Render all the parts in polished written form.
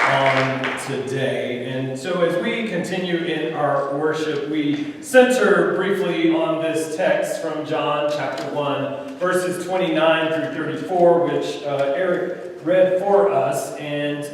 on today. And so as we continue in our worship, we center briefly on this text from John chapter 1, verses 29 through 34, which Eric read for us. And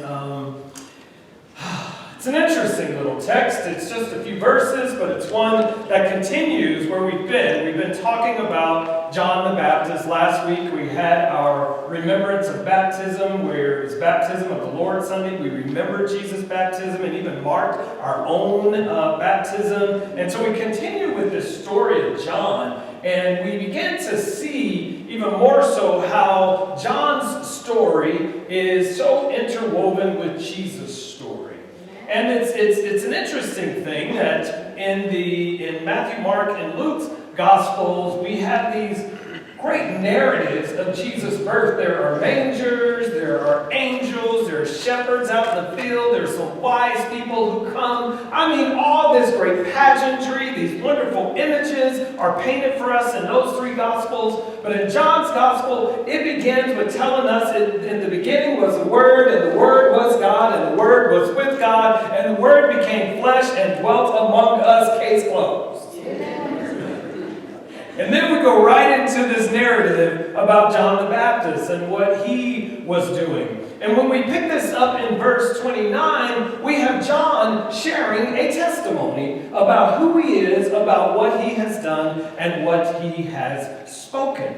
it's an interesting little text. It's just a few verses, but it's one that continues where we've been. We've been talking about John the Baptist. Last week we had our remembrance of baptism, where it's baptism of the Lord Sunday. We remembered Jesus' baptism and even marked our own baptism. And so we continue with this story of John, and we begin to see even more so how John's story is so interwoven with Jesus' story. And it's an interesting thing that in Matthew, Mark, and Luke's Gospels, we have these great narratives of Jesus' birth. There are mangers, there are angels, there are shepherds out in the field, there's some wise people who come. I mean, all this great pageantry, these wonderful images are painted for us in those three Gospels. But in John's Gospel, it begins with telling us in the beginning was the Word, and the Word was God, and the Word was with God, and the Word became flesh and dwelt among us, case closed. And then we go right into this narrative about John the Baptist and what he was doing. And when we pick this up in verse 29, we have John sharing a testimony about who he is, about what he has done, and what he has spoken.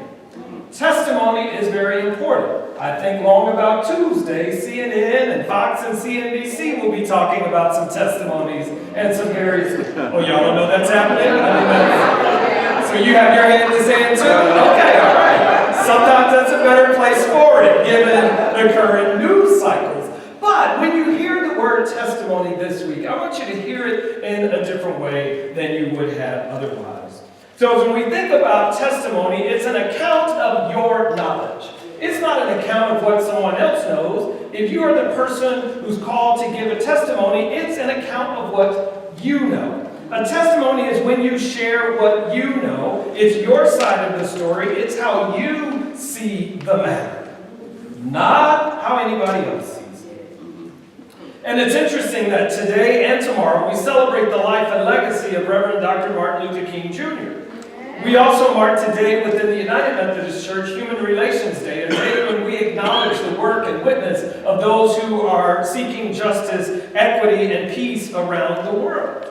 Testimony is very important. I think long about Tuesday, CNN and Fox and CNBC will be talking about some testimonies and some various... Oh, y'all don't know that's happening? So you have your hand in the sand too? Okay, all right. Sometimes that's a better place for it, given the current news cycles. But when you hear the word testimony this week, I want you to hear it in a different way than you would have otherwise. So when we think about testimony, it's an account of your knowledge. It's not an account of what someone else knows. If you are the person who's called to give a testimony, it's an account of what you know. A testimony is when you share what you know. It's your side of the story. It's how you see the matter, not how anybody else sees it. And it's interesting that today and tomorrow we celebrate the life and legacy of Reverend Dr. Martin Luther King Jr. We also mark today within the United Methodist Church Human Relations Day, a day when we acknowledge the work and witness of those who are seeking justice, equity, and peace around the world.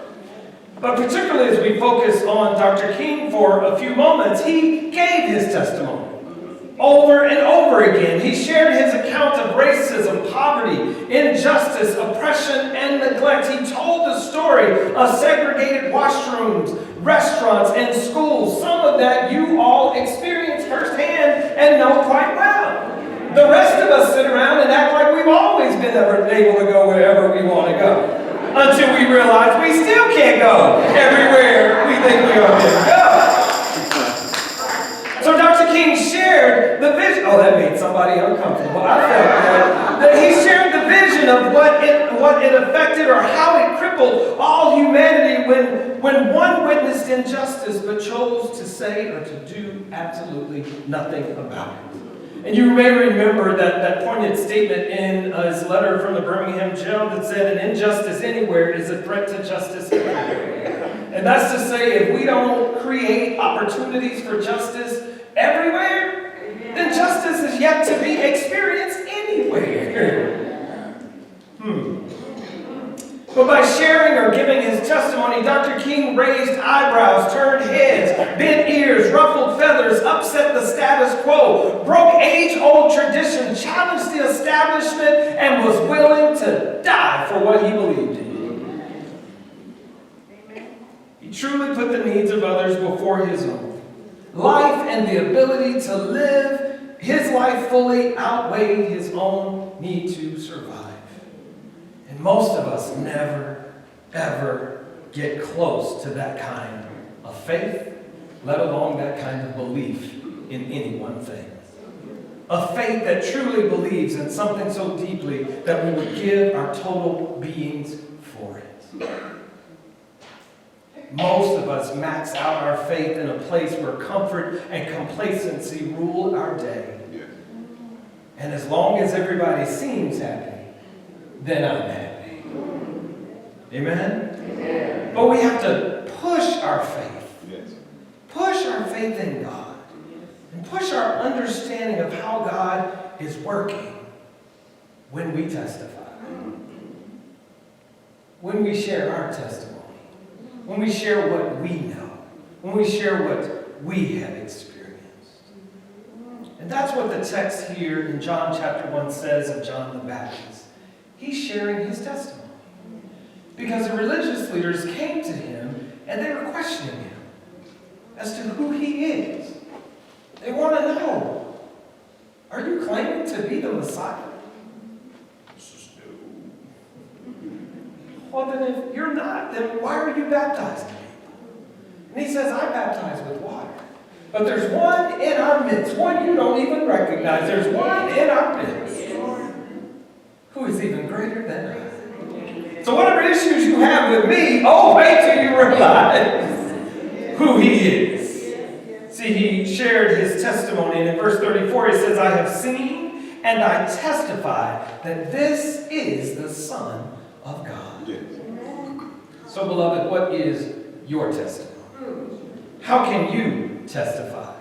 But particularly as we focus on Dr. King for a few moments, he gave his testimony over and over again. He shared his account of racism, poverty, injustice, oppression, and neglect. He told the story of segregated washrooms, restaurants, and schools. Some of that you all experienced firsthand and know quite well. The rest of us sit around and act like we've always been able to go wherever we want to go. Until we realize we still can't go everywhere we think we ought to go. So Dr. King shared the vision. Oh, that made somebody uncomfortable. I felt that he shared the vision of what it affected or how it crippled all humanity when one witnessed injustice but chose to say or to do absolutely nothing about it. And you may remember that poignant statement in his letter from the Birmingham jail that said, an injustice anywhere is a threat to justice everywhere. And that's to say, if we don't create opportunities for justice everywhere, then justice is yet to be experienced anywhere. But by sharing or giving his testimony, Dr. King raised eyebrows, turned heads, bent ears, ruffled feathers, upset the status quo, broke age-old tradition, challenged the establishment, and was willing to die for what he believed in. He truly put the needs of others before his own. Life and the ability to live his life fully outweighed his own need to survive. And most of us never, ever get close to that kind of faith, let alone that kind of belief in any one thing. A faith that truly believes in something so deeply that we would give our total beings for it. Most of us max out our faith in a place where comfort and complacency rule our day. And as long as everybody seems happy, then I'm happy. Amen? Amen. But we have to push our faith. Yes. Push our faith in God. And push our understanding of how God is working when we testify. When we share our testimony. When we share what we know. When we share what we have experienced. And that's what the text here in John chapter 1 says of John the Baptist. He's sharing his testimony. Because the religious leaders came to him and they were questioning him as to who he is. They want to know, are you claiming to be the Messiah? Well, then if you're not, then why are you baptizing people? And he says, I baptize with water. But there's one in our midst, one you don't even recognize. There's one in our midst who is even greater than I. So whatever issues you have with me, wait till you realize who he is. See, he shared his testimony, and in verse 34 he says, I have seen and I testify that this is the Son of God. Yes. So, beloved, what is your testimony? How can you testify?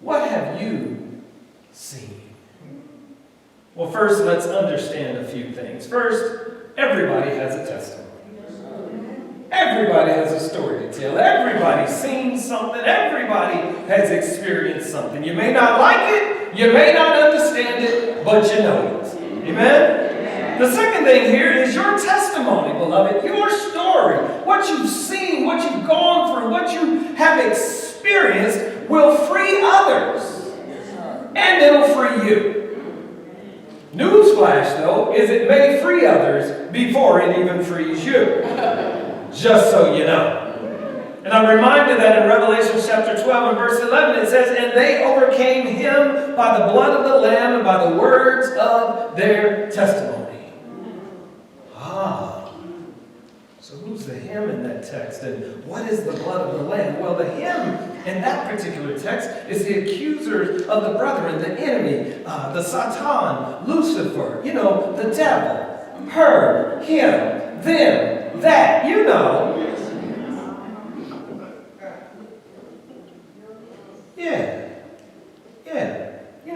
What have you seen? Well, first, let's understand a few things. First, everybody has a testimony. Everybody has a story to tell. Everybody's seen something. Everybody has experienced something. You may not like it. You may not understand it, but you know it. Amen? The second thing here is your testimony, beloved. Your story. What you've seen, what you've gone through, what you have experienced will free others. And it'll free you. Newsflash, though, is it may free others before it even frees you. Just so you know. And I'm reminded that in Revelation chapter 12 and verse 11 it says, and they overcame him by the blood of the Lamb and by the words of their testimony. So who's the him in that text? And what is the blood of the Lamb? Well, the him in that particular text is the accusers of the brethren, the enemy, the Satan, Lucifer, the devil, her, him, them, that, Yeah.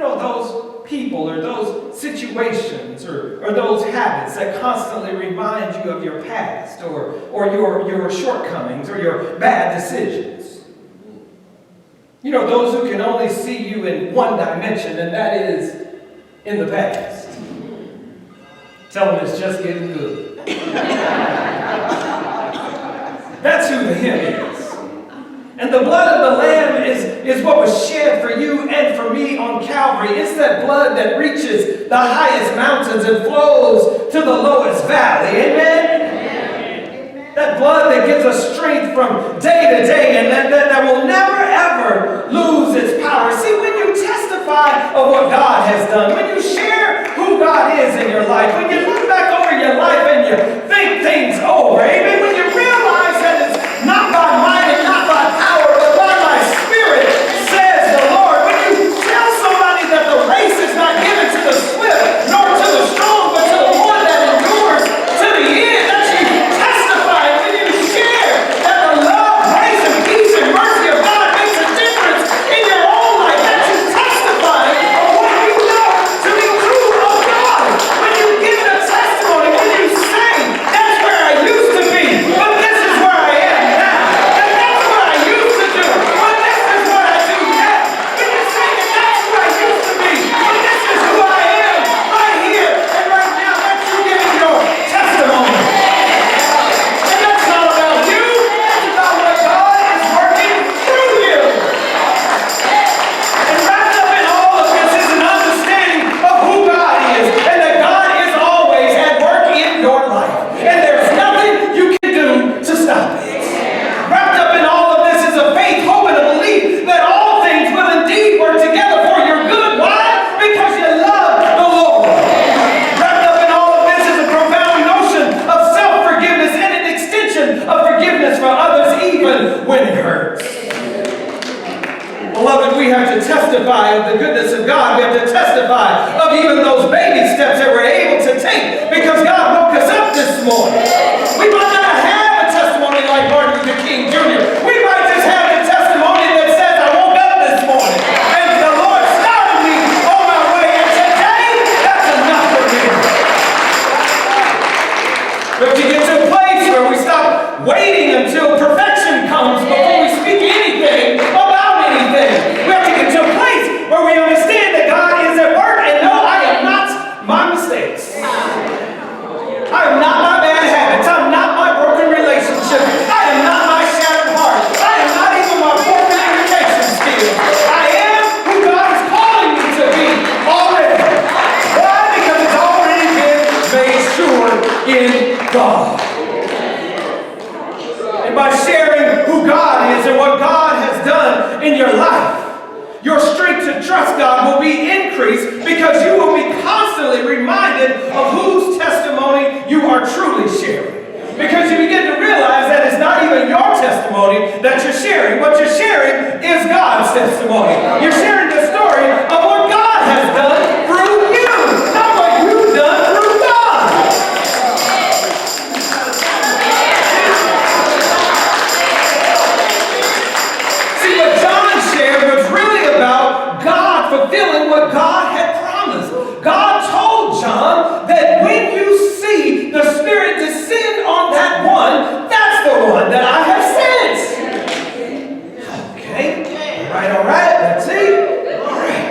Those people or those situations or those habits that constantly remind you of your past or your shortcomings or your bad decisions. Those who can only see you in one dimension, and that is in the past. Tell them it's just getting good. That's who the him is. And the blood of the Lamb is what was shed for you and for me on Calvary. It's that blood that reaches the highest mountains and flows to the lowest valley. Amen? Amen. That blood that gives us strength from day to day and that will never ever lose its power. See, when you testify of what God has done, when you share who God is in your life, when you look back over your life and you think things over, amen, when you realize that it's not by might and not by power, but by my spirit, says the Lord. When you tell somebody that the race is not given to the swift, nor to the strong, but to the one that endures to the end, that you testify. When you share that the love, grace, and peace and mercy of God makes a difference in your own life, that you testify of what you know to be true of God. When you give a testimony, when you say, that's where I used to be, but this is where I am now. And that's what I used to do, but this is what I do now. When you say that that's who I used to be, but this is who I am right here and right now, that's you giving your testimony. And that's not about you, it's about what God is working through you. And wrapped up in all of this is an understanding of who God is, and that God is always at work in your life. And there's nothing you can do to stop it. Wrapped up in all of this is a faith, hope, and a belief that all things will indeed work together for your good. Why? Because you love the Lord. Wrapped up in all of this is a profound notion of self-forgiveness and an extension of forgiveness for others even when it hurts. Beloved, we have to testify of the goodness of God. We have to testify of even those baby steps that we're able to take because God woke this morning. We might not have a testimony like Martin Luther King Jr. We might just have the testimony that says, I woke up this morning and the Lord started me on my way, and today, that's enough for me. But to get to a place where we stop waiting until perfection comes before we speak anything about anything. We have to get to a place where we understand that God is at work, and no, I am not my mistakes. I am not my bad habits. I'm not my broken relationship. I am not my shattered heart. I am not even my poor communication skills. I am who God is calling me to be already. Why? Because it's already been made sure in God. And by sharing who God is and what God has done in your life, your strength to trust God will be increased because you will be constantly reminded of whose testimony you are truly sharing. Because you begin to realize that it's not even your testimony that you're sharing. What you're sharing is God's testimony. You're sharing the story of what God has done through you, not what you've done through God. See, what John shared was really about God fulfilling what God had promised. God told John that when you see the Spirit descend on that one, that's the one that I have sent. Okay. All right. Let's see. All right.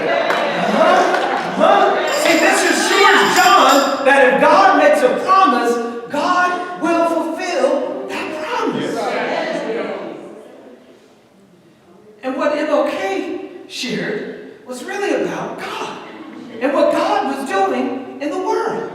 See, this assures John that if God makes a promise, God will fulfill that promise. And what MLK shared was really about God and what God was doing in the world.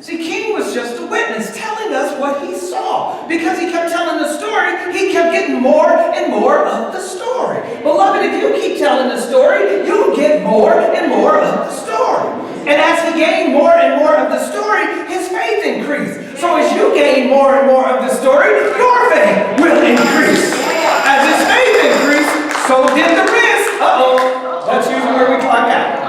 See, King was just a witness telling us what he saw. Because he kept telling the story, he kept getting more and more of the story. Beloved, if you keep telling the story, you'll get more and more of the story. And as he gained more and more of the story, his faith increased. So as you gain more and more of the story, your faith will increase. As his faith increased, so did the risk. Uh-oh. That's usually where we clock out.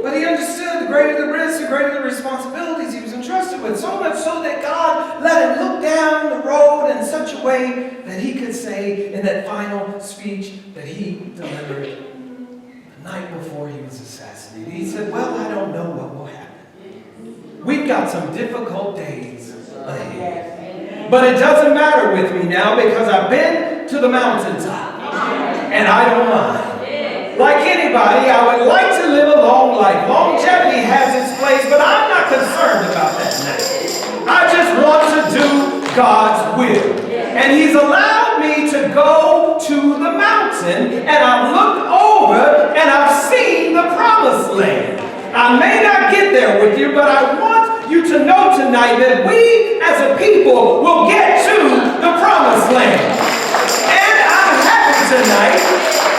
But he understood the greater the risk, the greater the responsibilities he was entrusted with. So much so that God let him look down the road in such a way that he could say in that final speech that he delivered the night before he was assassinated. He said, well, I don't know what will happen. We've got some difficult days ahead. But it doesn't matter with me now because I've been to the mountaintop. And I don't mind. Like anybody, I would like to live a long life. Longevity has its place, but I'm not concerned about that now. I just want to do God's will. And he's allowed me to go to the mountain, and I've looked over, and I've seen the promised land. I may not get there with you, but I want you to know tonight that we as a people will get to the promised land. And I'm happy tonight.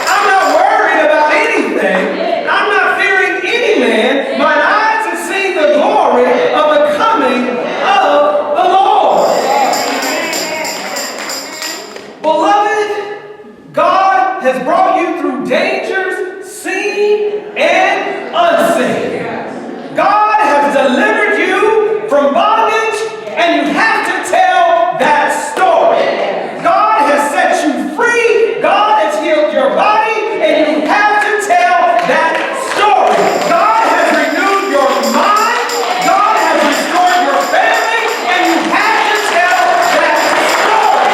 I'm not worried about anything. I'm not fearing any man. My eyes have seen the glory of the coming of the Lord. Beloved, God has brought you through dangers seen and unseen. God has delivered you from bondage, and you have to tell that story. God has set you free. God has healed your body, and you have to tell that story. God has renewed your mind. God has restored your family, and you have to tell that story.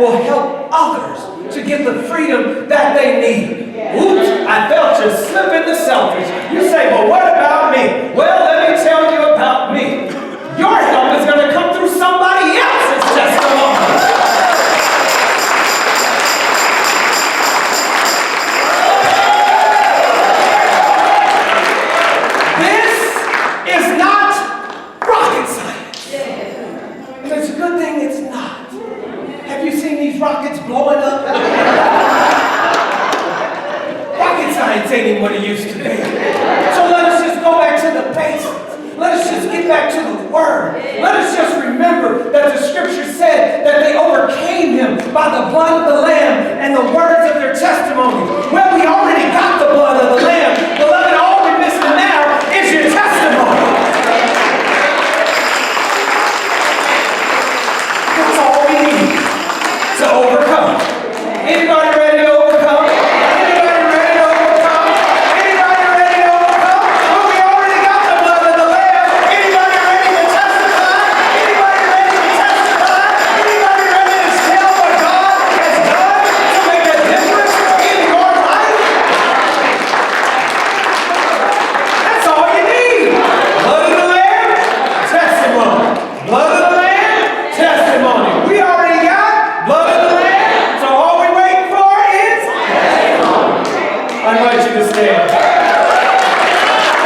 will help others to get the freedom that they need.